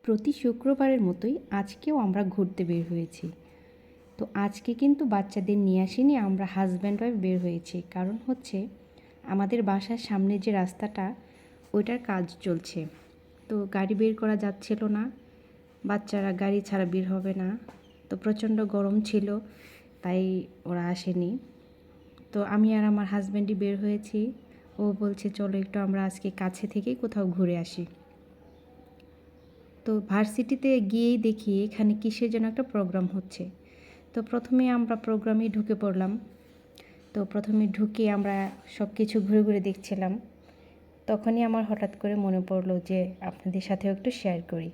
প্রতি শুক্রবারের মতোই আজকেও আমরা ঘুরতে বের হয়েছি। তো আজকে কিন্তু বাচ্চাদের নিয়ে আসিনি, আমরা হাজব্যান্ড ওয়াইফ বের হয়েছি। কারণ হচ্ছে আমাদের বাসার সামনে যে রাস্তাটা ওইটার কাজ চলছে, তো গাড়ি বের করা যাচ্ছিল না, বাচ্চারা গাড়ি ছাড়া বের হবে না। তো প্রচণ্ড গরম ছিল, তাই ওরা আসেনি। তো আমি আর আমার হাজব্যান্ডই বের হয়েছি। ও বলছে চলো একটু আমরা আজকে কাছে থেকেই কোথাও ঘুরে আসি। তো ভার্সিটিতে গিয়েই দেখি এখানে কিসের যেন একটা প্রোগ্রাম হচ্ছে। তো প্রথমে আমরা প্রোগ্রামে ঢুকে পড়লাম। তো প্রথমে ঢুকে আমরা সব কিছু ঘুরে ঘুরে দেখছিলাম। তখনই আমার হঠাৎ করে মনে পড়লো যে আপনাদের সাথেও একটু শেয়ার করি।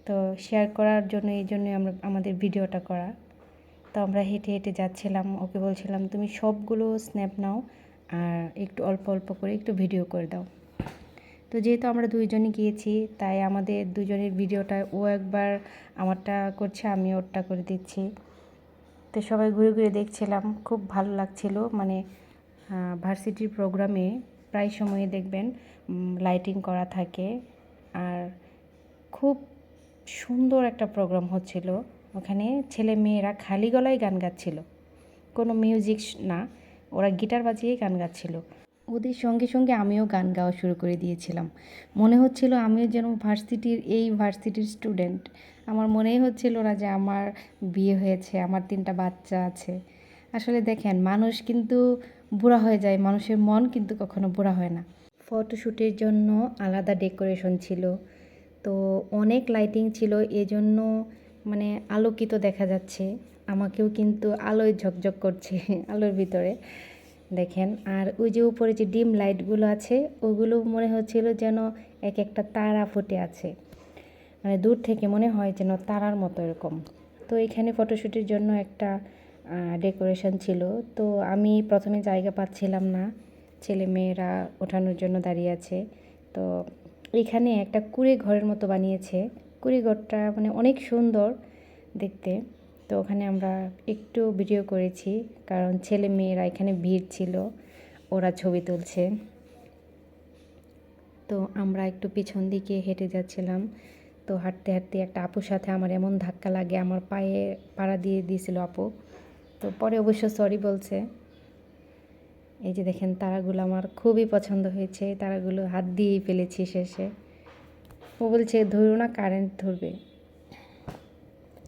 তো শেয়ার করার জন্য এই জন্যই আমরা আমাদের ভিডিওটা করা। তো আমরা হেঁটে হেঁটে যাচ্ছিলাম, ওকে বলছিলাম তুমি সবগুলো স্ন্যাপ নাও আর একটু অল্প অল্প করে একটু ভিডিও করে দাও। তো যেহেতু আমরা দুইজনই গিয়েছি, তাই আমাদের দুজনের ভিডিওটা ও একবার আমারটা করছে, আমি ওরটা করে দিচ্ছি। তো সবাই ঘুরে ঘুরে দেখছিলাম, খুব ভালো লাগছিল। মানে ভার্সিটির প্রোগ্রামে প্রায় সময়ে দেখবেন লাইটিং করা থাকে, আর খুব সুন্দর একটা প্রোগ্রাম হচ্ছিল। ওখানে ছেলে মেয়েরা খালি গলায় গান গাচ্ছিল, কোনো মিউজিক না, ওরা গিটার বাজিয়েই গান গাচ্ছিল। ওদের সঙ্গে সঙ্গে আমিও গান গাওয়া শুরু করে দিয়েছিলাম। মনে হচ্ছিল আমিও যেন ভার্সিটির স্টুডেন্ট। আমার মনেই হচ্ছিল না যে আমার বিয়ে হয়েছে, আমার 3টা বাচ্চা আছে। আসলে দেখেন, মানুষ কিন্তু বুড়া হয়ে যায়, মানুষের মন কিন্তু কখনো বুড়া হয় না। ফটোশ্যুটের জন্য আলাদা ডেকোরেশন ছিল, তো অনেক লাইটিং ছিল, এজন্য মানে আলোকিত দেখা যাচ্ছে। আমাকেও কিন্তু আলোয় ঝকঝক করছে আলোর ভিতরে দেখেন। আর ওই যে উপরে যে ডিম লাইটগুলো আছে, ওগুলো মনে হচ্ছিল যেন এক একটা তারা ফুটে আছে, মানে দূর থেকে মনে হয় যেন তারার মতো এরকম। তো এখানে ফটোশ্যুটের জন্য একটা ডেকোরেশন ছিল। তো আমি প্রথমে জায়গা পাচ্ছিলাম না, ছেলে মেয়েরা ওঠানোর জন্য দাঁড়িয়ে আছে। তো এখানে একটা কুঁড়ে ঘরের মতো বানিয়েছে, কুঁড়ে ঘরটা মানে অনেক সুন্দর দেখতে। তো ওখানে আমরা একটু ভিডিও করেছি, কারণ ছেলে মেয়েরা এখানে ভিড় ছিল, ওরা ছবি তুলছে। তো আমরা একটু পিছন দিকে হেঁটে যাচ্ছিলাম। তো হাঁটতে হাঁটতে একটা আপুর সাথে আমার এমন ধাক্কা লাগে, আমার পায়ে পাড়া দিয়ে দিয়েছিল আপু। তো পরে অবশ্য সরি বলছে। এই যে দেখেন তারাগুলো আমার খুবই পছন্দ হয়েছে, তারাগুলো হাত দিয়েই ফেলেছি শেষে। ও বলছে ধরো না, কারেন্ট ধরবে।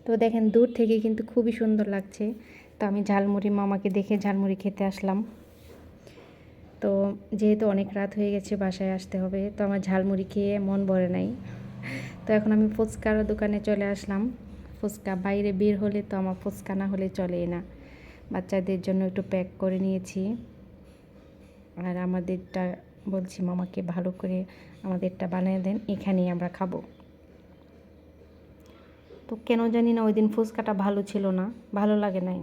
তো দেখেন দূর থেকে কিন্তু খুবই সুন্দর লাগছে। তো আমি ঝালমুড়ি, মামাকে দেখে ঝালমুড়ি খেতে আসলাম। তো যেহেতু অনেক রাত হয়ে গেছে, বাসায় আসতে হবে, তো আমার ঝালমুড়ি খেয়ে মন ভরে নাই। তো এখন আমি ফুচকার দোকানে চলে আসলাম। ফুচকা বাইরে বের হলে তো আমার ফুচকা না হলে চলেই না। বাচ্চাদের জন্য একটু প্যাক করে নিয়েছি, আর আমাদেরটা বলছি মামাকে ভালো করে আমাদেরটা বানিয়ে দেন, এখানেই আমরা খাবো। তো কেন জানি না ওই দিন ফুচকাটা ভালো ছিল না, ভালো লাগে নাই।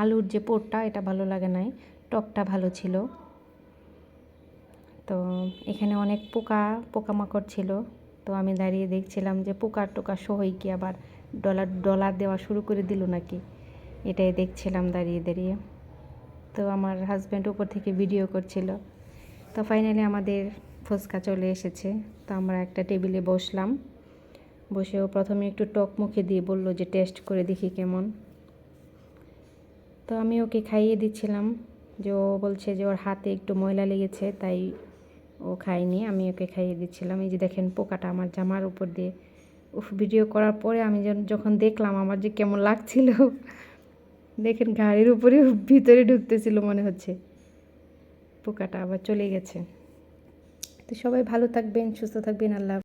আলুর যে পোরটা এটা ভালো লাগে নাই, টকটা ভালো ছিল। তো এখানে অনেক পোকামাকড় ছিল। তো আমি দাঁড়িয়ে দেখছিলাম যে পোকা টোকা সহই কি আবার ডলার দেওয়া শুরু করে দিল নাকি, এটাই দেখছিলাম দাঁড়িয়ে দাঁড়িয়ে। তো আমার হাজব্যান্ড উপর থেকে ভিডিও করছিল। তো ফাইনালি আমাদের ফুচকা চলে এসেছে। তো আমরা একটা টেবিলে বসলাম, বসেও প্রথমে একটু টক মুখে দিয়ে বললো যে টেস্ট করে দেখি কেমন। তো আমি ওকে খাইয়ে দিচ্ছিলাম, যে ও বলছে যে ওর হাতে একটু ময়লা লেগেছে, তাই ও খায়নি, আমি ওকে খাইয়ে দিচ্ছিলাম। এই যে দেখেন পোকাটা আমার জামার উপর দিয়ে, ভিডিও করার পরে আমি যখন দেখলাম আমার যে কেমন লাগছিল, দেখেন গাড়ির উপরে ভিতরে ঢুকতেছিল মনে হচ্ছে। পোকাটা আবার চলে গেছে। তো সবাই ভালো থাকবেন, সুস্থ থাকবেন, আল্লাহ।